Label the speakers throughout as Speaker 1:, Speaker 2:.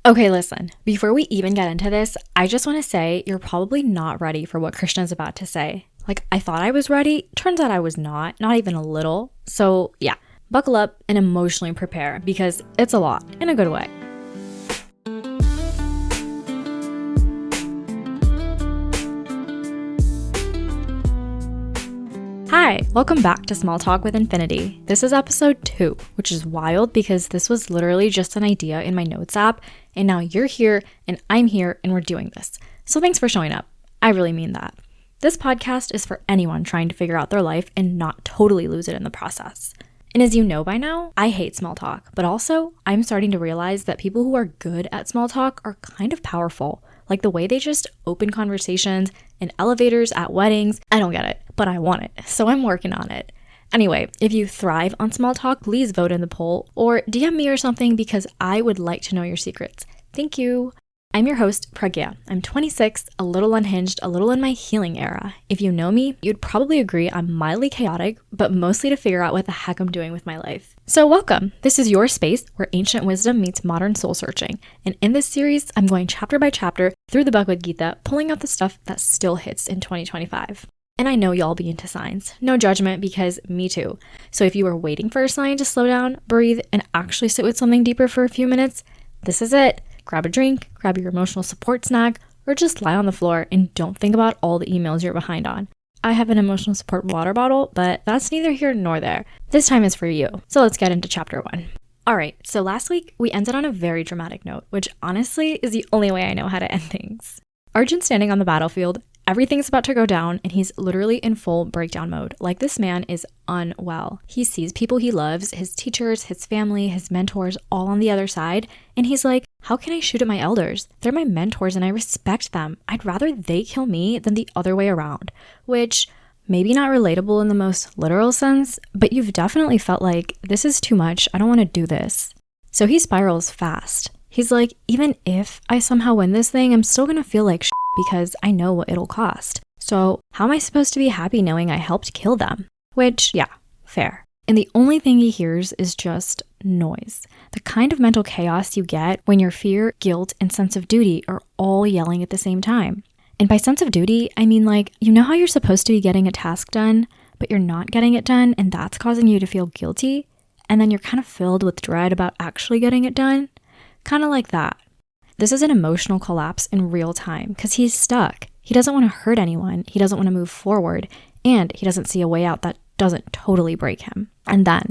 Speaker 1: Okay, listen, before we even get into this, I just want to say you're probably not ready for what Krishna's about to say. Like, I thought I was ready. Turns out I was not even a little. So yeah, buckle up and emotionally prepare because it's a lot in a good way. Hi, welcome back to Small Talk with Infinity. This is episode 2, which is wild because this was literally just an idea in my notes app, and now you're here and I'm here and we're doing this. So thanks for showing up. I really mean that. This podcast is for anyone trying to figure out their life and not totally lose it in the process. And as you know by now, I hate small talk, but also I'm starting to realize that people who are good at small talk are kind of powerful. Like the way they just open conversations in elevators, at weddings. I don't get it, but I want it, so I'm working on it. Anyway, if you thrive on small talk, please vote in the poll or DM me or something because I would like to know your secrets. Thank you. I'm your host, Pragya. I'm 26, a little unhinged, a little in my healing era. If you know me, you'd probably agree I'm mildly chaotic, but mostly to figure out what the heck I'm doing with my life. So welcome. This is your space where ancient wisdom meets modern soul searching. And in this series, I'm going chapter by chapter through the Bhagavad Gita, pulling out the stuff that still hits in 2025. And I know y'all be into signs. No judgment because me too. So if you are waiting for a sign to slow down, breathe, and actually sit with something deeper for a few minutes, this is it. Grab a drink, grab your emotional support snack, or just lie on the floor and don't think about all the emails you're behind on. I have an emotional support water bottle, but that's neither here nor there. This time is for you. So let's get into chapter 1. Alright, so last week we ended on a very dramatic note, which honestly is the only way I know how to end things. Arjun's standing on the battlefield, everything's about to go down, and he's literally in full breakdown mode. Like this man is unwell. He sees people he loves, his teachers, his family, his mentors, all on the other side, and he's like, how can I shoot at my elders? They're my mentors and I respect them. I'd rather they kill me than the other way around. Which, maybe not relatable in the most literal sense, but you've definitely felt like, this is too much, I don't want to do this. So he spirals fast. He's like, even if I somehow win this thing, I'm still gonna feel like shit because I know what it'll cost. So how am I supposed to be happy knowing I helped kill them? Which, yeah, fair. And the only thing he hears is just noise. The kind of mental chaos you get when your fear, guilt, and sense of duty are all yelling at the same time. And by sense of duty, I mean like, you know how you're supposed to be getting a task done, but you're not getting it done and that's causing you to feel guilty? And then you're kind of filled with dread about actually getting it done? Kind of like that. This is an emotional collapse in real time because he's stuck. He doesn't want to hurt anyone. He doesn't want to move forward. And he doesn't see a way out that doesn't totally break him. And then,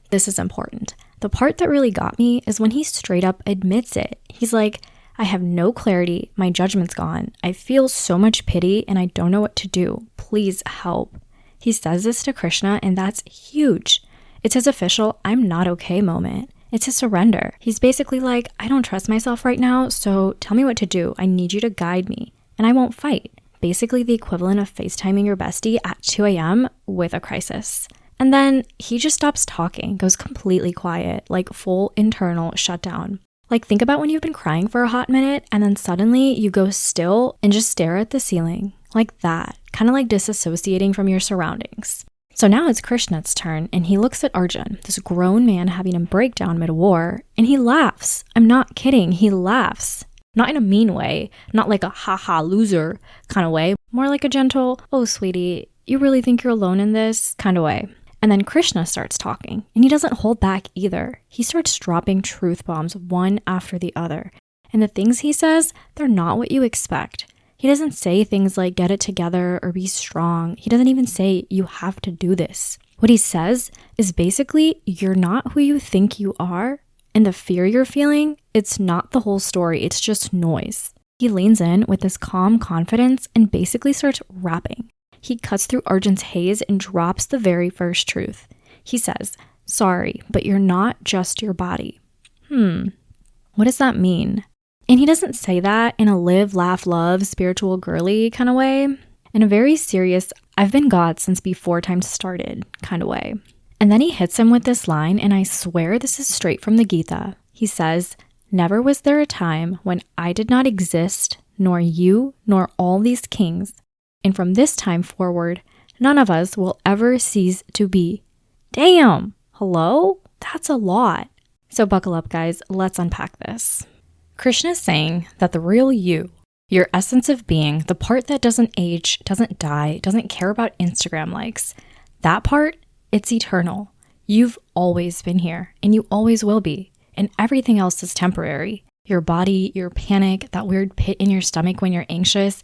Speaker 1: this is important. The part that really got me is when he straight up admits it. He's like, I have no clarity. My judgment's gone. I feel so much pity and I don't know what to do. Please help. He says this to Krishna and that's huge. It's his official, I'm not okay moment. It's his surrender. He's basically like, I don't trust myself right now, so tell me what to do. I need you to guide me. And I won't fight. Basically the equivalent of FaceTiming your bestie at 2 a.m. with a crisis. And then he just stops talking, goes completely quiet, like full internal shutdown. Like think about when you've been crying for a hot minute and then suddenly you go still and just stare at the ceiling. Like that, kind of like disassociating from your surroundings. So now it's Krishna's turn and he looks at Arjun, this grown man having a breakdown mid-war, and he laughs. I'm not kidding, he laughs. Not in a mean way, not like a ha-ha loser kind of way, more like a gentle, oh sweetie, you really think you're alone in this kind of way. And then Krishna starts talking, and he doesn't hold back either. He starts dropping truth bombs one after the other. And the things he says, they're not what you expect. He doesn't say things like get it together or be strong. He doesn't even say you have to do this. What he says is basically you're not who you think you are, and the fear you're feeling, it's not the whole story, it's just noise. He leans in with this calm confidence and basically starts rapping. He cuts through Arjun's haze and drops the very first truth. He says, sorry, but you're not just your body. What does that mean? And he doesn't say that in a live, laugh, love, spiritual, girly kind of way. In a very serious, I've been God since before time started kind of way. And then he hits him with this line, and I swear this is straight from the Gita. He says, never was there a time when I did not exist, nor you, nor all these kings. And from this time forward, none of us will ever cease to be. Damn! Hello? That's a lot. So buckle up, guys. Let's unpack this. Krishna is saying that the real you, your essence of being, the part that doesn't age, doesn't die, doesn't care about Instagram likes, that part, it's eternal. You've always been here, and you always will be, and everything else is temporary. Your body, your panic, that weird pit in your stomach when you're anxious,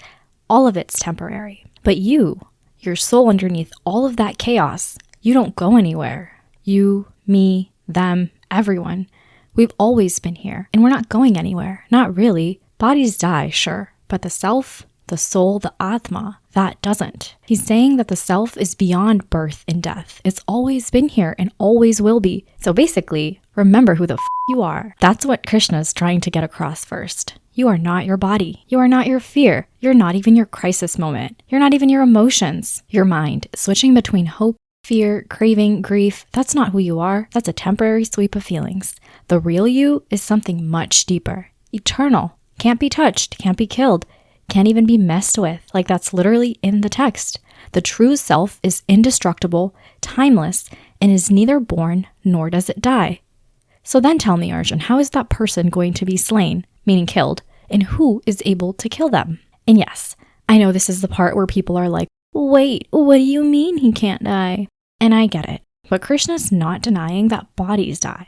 Speaker 1: all of it's temporary. But you, your soul underneath all of that chaos, you don't go anywhere. You, me, them, everyone. We've always been here, and we're not going anywhere. Not really. Bodies die, sure, but the self, the soul, the Atma, that doesn't. He's saying that the self is beyond birth and death. It's always been here and always will be. So basically, remember who the you are. That's what Krishna's trying to get across first. You are not your body. You are not your fear. You're not even your crisis moment. You're not even your emotions. Your mind, switching between hope, fear, craving, grief, that's not who you are. That's a temporary sweep of feelings. The real you is something much deeper, eternal, can't be touched, can't be killed, can't even be messed with. Like that's literally in the text. The true self is indestructible, timeless, and is neither born nor does it die. So then tell me, Arjun, how is that person going to be slain, meaning killed, and who is able to kill them? And yes, I know this is the part where people are like, wait, what do you mean he can't die? And I get it, but Krishna's not denying that bodies die.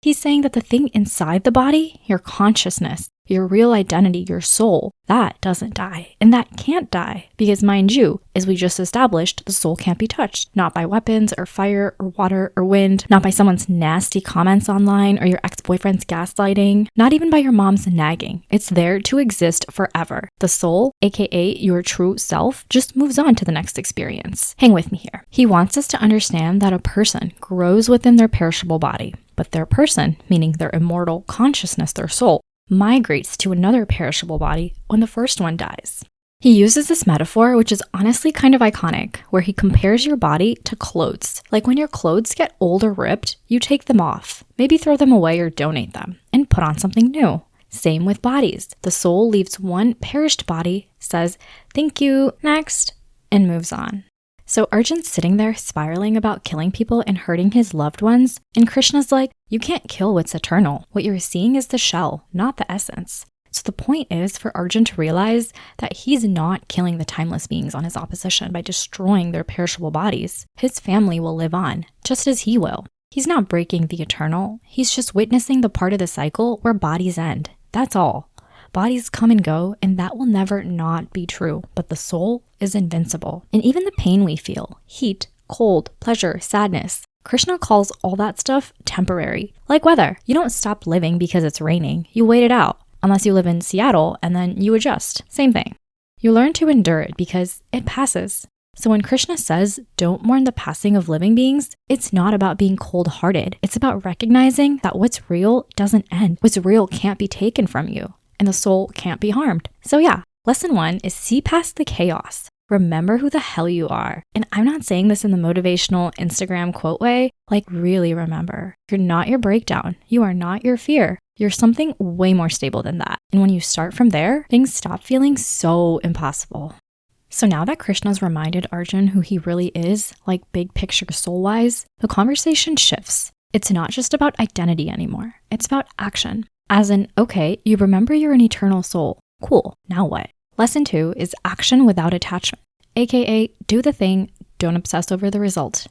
Speaker 1: He's saying that the thing inside the body, your consciousness, your real identity, your soul, that doesn't die. And that can't die because, mind you, as we just established, the soul can't be touched. Not by weapons or fire or water or wind, not by someone's nasty comments online or your ex-boyfriend's gaslighting, not even by your mom's nagging. It's there to exist forever. The soul, aka your true self, just moves on to the next experience. Hang with me here. He wants us to understand that a person grows within their perishable body, but their person, meaning their immortal consciousness, their soul, migrates to another perishable body when the first one dies. He uses this metaphor, which is honestly kind of iconic, where he compares your body to clothes. Like when your clothes get old or ripped, you take them off, maybe throw them away or donate them, and put on something new. Same with bodies. The soul leaves one perished body, says, "Thank you, next," and moves on. So Arjun's sitting there spiraling about killing people and hurting his loved ones, and Krishna's like, you can't kill what's eternal. What you're seeing is the shell, not the essence. So the point is for Arjun to realize that he's not killing the timeless beings on his opposition by destroying their perishable bodies. His family will live on, just as he will. He's not breaking the eternal. He's just witnessing the part of the cycle where bodies end. That's all. Bodies come and go, and that will never not be true, but the soul is invincible. And even the pain we feel, heat, cold, pleasure, sadness, Krishna calls all that stuff temporary. Like weather. You don't stop living because it's raining. You wait it out, unless you live in Seattle, and then you adjust. Same thing. You learn to endure it because it passes. So when Krishna says, don't mourn the passing of living beings, it's not about being cold-hearted. It's about recognizing that what's real doesn't end. What's real can't be taken from you, and the soul can't be harmed. So yeah, lesson 1 is see past the chaos. Remember who the hell you are. And I'm not saying this in the motivational Instagram quote way, like really remember. You're not your breakdown. You are not your fear. You're something way more stable than that. And when you start from there, things stop feeling so impossible. So now that Krishna's reminded Arjun who he really is, like big picture soul-wise, the conversation shifts. It's not just about identity anymore. It's about action. As in, okay, you remember you're an eternal soul. Cool, now what? Lesson 2 is action without attachment, aka do the thing, don't obsess over the result.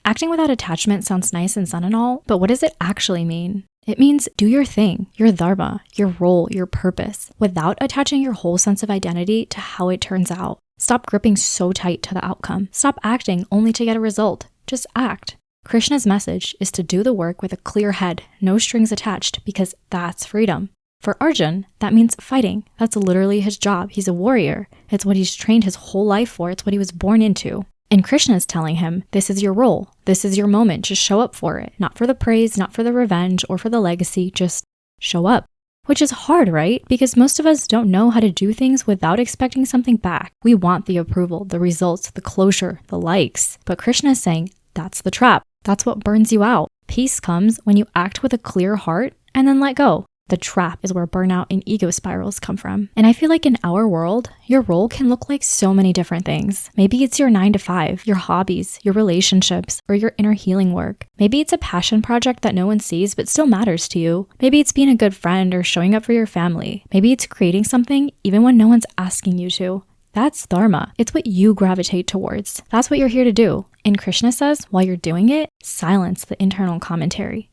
Speaker 1: Acting without attachment sounds nice and fun and all, but what does it actually mean? It means do your thing, your dharma, your role, your purpose, without attaching your whole sense of identity to how it turns out. Stop gripping so tight to the outcome. Stop acting only to get a result. Just act. Krishna's message is to do the work with a clear head, no strings attached, because that's freedom. For Arjun, that means fighting. That's literally his job. He's a warrior. It's what he's trained his whole life for. It's what he was born into. And Krishna is telling him, this is your role. This is your moment. Just show up for it. Not for the praise, not for the revenge, or for the legacy. Just show up. Which is hard, right? Because most of us don't know how to do things without expecting something back. We want the approval, the results, the closure, the likes. But Krishna is saying, that's the trap. That's what burns you out. Peace comes when you act with a clear heart and then let go. The trap is where burnout and ego spirals come from. And I feel like in our world, your role can look like so many different things. Maybe it's your 9 to 5, your hobbies, your relationships, or your inner healing work. Maybe it's a passion project that no one sees but still matters to you. Maybe it's being a good friend or showing up for your family. Maybe it's creating something even when no one's asking you to. That's dharma. It's what you gravitate towards. That's what you're here to do. And Krishna says, while you're doing it, silence the internal commentary.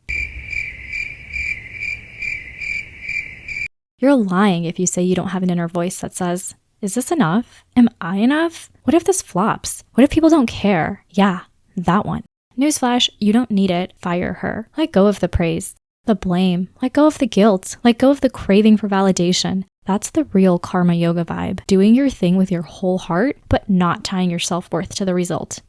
Speaker 1: You're lying if you say you don't have an inner voice that says, is this enough? Am I enough? What if this flops? What if people don't care? Yeah, that one. Newsflash, you don't need it. Fire her. Let go of the praise, the blame. Let go of the guilt. Let go of the craving for validation. That's the real karma yoga vibe. Doing your thing with your whole heart, but not tying your self-worth to the result.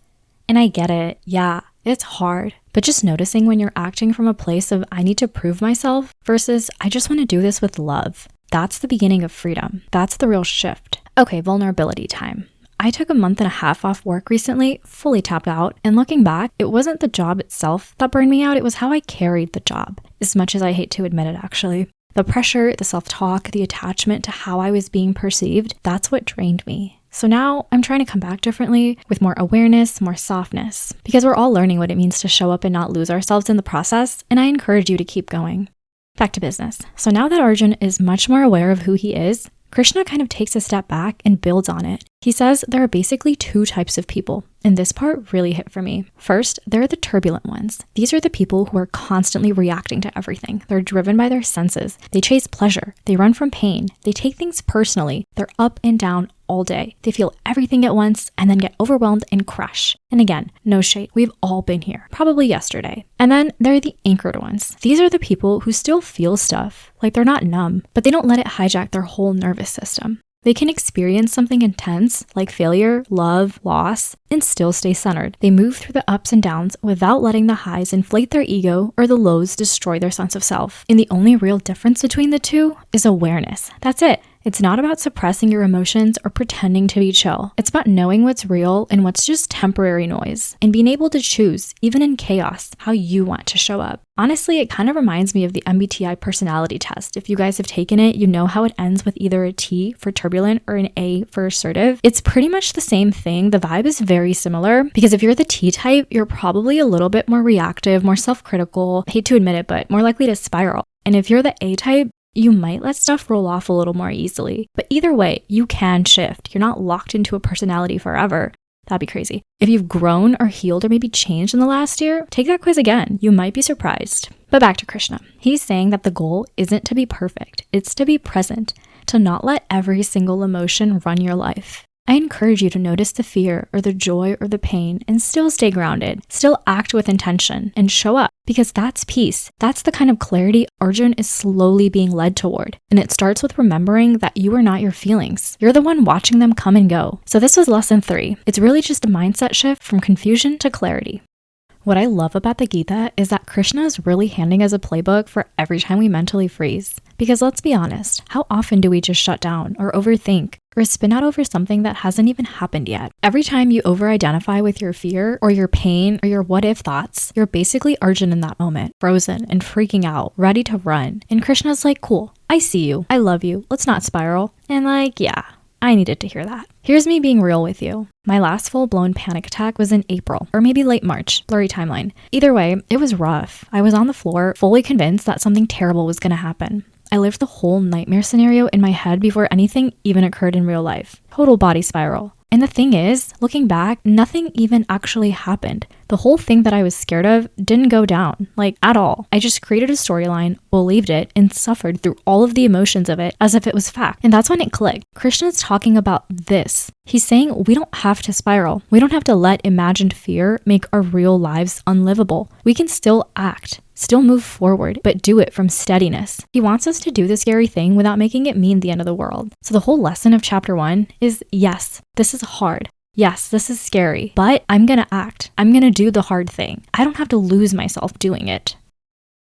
Speaker 1: And I get it. Yeah, it's hard. But just noticing when you're acting from a place of I need to prove myself versus I just want to do this with love. That's the beginning of freedom. That's the real shift. Okay, vulnerability time. I took a month and a half off work recently, fully tapped out, and looking back, it wasn't the job itself that burned me out, it was how I carried the job, as much as I hate to admit it actually. The pressure, the self-talk, the attachment to how I was being perceived, that's what drained me. So now I'm trying to come back differently with more awareness, more softness, because we're all learning what it means to show up and not lose ourselves in the process, and I encourage you to keep going. Back to business. So now that Arjun is much more aware of who he is, Krishna kind of takes a step back and builds on it. He says there are basically 2 types of people, and this part really hit for me. First, there are the turbulent ones. These are the people who are constantly reacting to everything. They're driven by their senses. They chase pleasure. They run from pain. They take things personally. They're up and down all day. They feel everything at once and then get overwhelmed and crash. And again, no shade. We've all been here, probably yesterday. And then there are the anchored ones. These are the people who still feel stuff, like they're not numb, but they don't let it hijack their whole nervous system. They can experience something intense, like failure, love, loss, and still stay centered. They move through the ups and downs without letting the highs inflate their ego or the lows destroy their sense of self. And the only real difference between the two is awareness. That's it. It's not about suppressing your emotions or pretending to be chill. It's about knowing what's real and what's just temporary noise, and being able to choose, even in chaos, how you want to show up. Honestly, it kind of reminds me of the MBTI personality test. If you guys have taken it, you know how it ends with either a T for turbulent or an A for assertive. It's pretty much the same thing. The vibe is very similar because if you're the T type, you're probably a little bit more reactive, more self-critical, hate to admit it, but more likely to spiral. And if you're the A type, you might let stuff roll off a little more easily. But either way, you can shift. You're not locked into a personality forever. That'd be crazy. If you've grown or healed or maybe changed in the last year, take that quiz again. You might be surprised. But back to Krishna. He's saying that the goal isn't to be perfect. It's to be present, to not let every single emotion run your life. I encourage you to notice the fear or the joy or the pain and still stay grounded, still act with intention and show up, because that's peace. That's the kind of clarity Arjun is slowly being led toward. And it starts with remembering that you are not your feelings. You're the one watching them come and go. So this was lesson 3. It's really just a mindset shift from confusion to clarity. What I love about the Gita is that Krishna is really handing us a playbook for every time we mentally freeze. Because let's be honest, how often do we just shut down or overthink or spin out over something that hasn't even happened yet? Every time you over-identify with your fear or your pain or your what-if thoughts, you're basically Arjun in that moment, frozen and freaking out, ready to run. And Krishna's like, cool, I see you, I love you, let's not spiral. And like, yeah, I needed to hear that. Here's me being real with you. My last full-blown panic attack was in April, or maybe late March, blurry timeline. Either way, it was rough. I was on the floor, fully convinced that something terrible was gonna happen. I lived the whole nightmare scenario in my head before anything even occurred in real life. Total body spiral. And the thing is, looking back, nothing even actually happened. The whole thing that I was scared of didn't go down, like at all. I just created a storyline, believed it, and suffered through all of the emotions of it as if it was fact. And that's when it clicked. Krishna's talking about this. He's saying we don't have to spiral. We don't have to let imagined fear make our real lives unlivable. We can still act, still move forward, but do it from steadiness. He wants us to do the scary thing without making it mean the end of the world. So the whole lesson of chapter 1 is, yes, this is hard. Yes, this is scary, but I'm gonna act. I'm gonna do the hard thing. I don't have to lose myself doing it.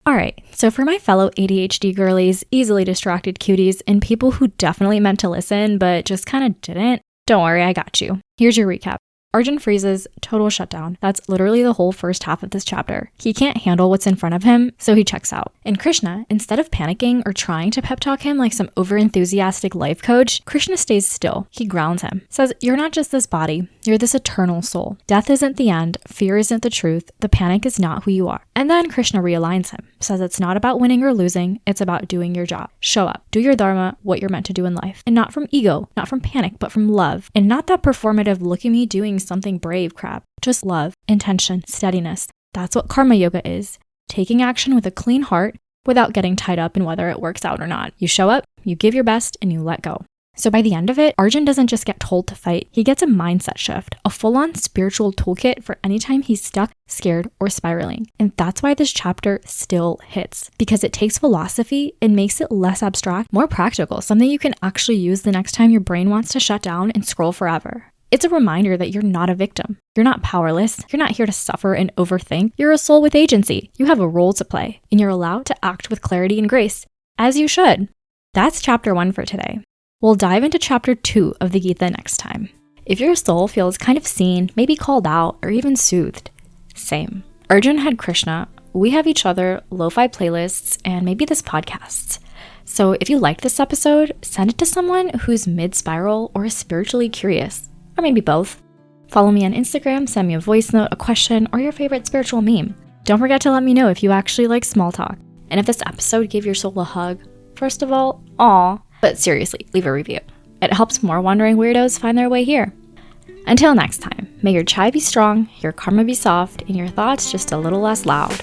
Speaker 1: Alright, so for my fellow ADHD girlies, easily distracted cuties, and people who definitely meant to listen but just kind of didn't, don't worry, I got you. Here's your recap. Arjun freezes, total shutdown. That's literally the whole first half of this chapter. He can't handle what's in front of him, so he checks out. And Krishna, instead of panicking or trying to pep talk him like some overenthusiastic life coach, Krishna stays still. He grounds him, says, "You're not just this body, you're this eternal soul. Death isn't the end, fear isn't the truth, the panic is not who you are." And then Krishna realigns him, says it's not about winning or losing, it's about doing your job. Show up, do your dharma, what you're meant to do in life. And not from ego, not from panic, but from love. And not that performative, look at me doing something brave crap. Just love, intention, steadiness. That's what karma yoga is. Taking action with a clean heart without getting tied up in whether it works out or not. You show up, you give your best, and you let go. So by the end of it, Arjun doesn't just get told to fight, he gets a mindset shift, a full-on spiritual toolkit for anytime he's stuck, scared, or spiraling. And that's why this chapter still hits, because it takes philosophy and makes it less abstract, more practical, something you can actually use the next time your brain wants to shut down and scroll forever. It's a reminder that you're not a victim. You're not powerless. You're not here to suffer and overthink. You're a soul with agency. You have a role to play, and you're allowed to act with clarity and grace, as you should. That's chapter 1 for today. We'll dive into chapter 2 of the Gita next time. If your soul feels kind of seen, maybe called out, or even soothed, same. Arjun had Krishna, we have each other, lo-fi playlists, and maybe this podcast. So if you liked this episode, send it to someone who's mid-spiral or is spiritually curious, or maybe both. Follow me on Instagram, send me a voice note, a question, or your favorite spiritual meme. Don't forget to let me know if you actually like small talk. And if this episode gave your soul a hug, first of all, aw, but seriously, leave a review. It helps more wandering weirdos find their way here. Until next time, may your chai be strong, your karma be soft, and your thoughts just a little less loud.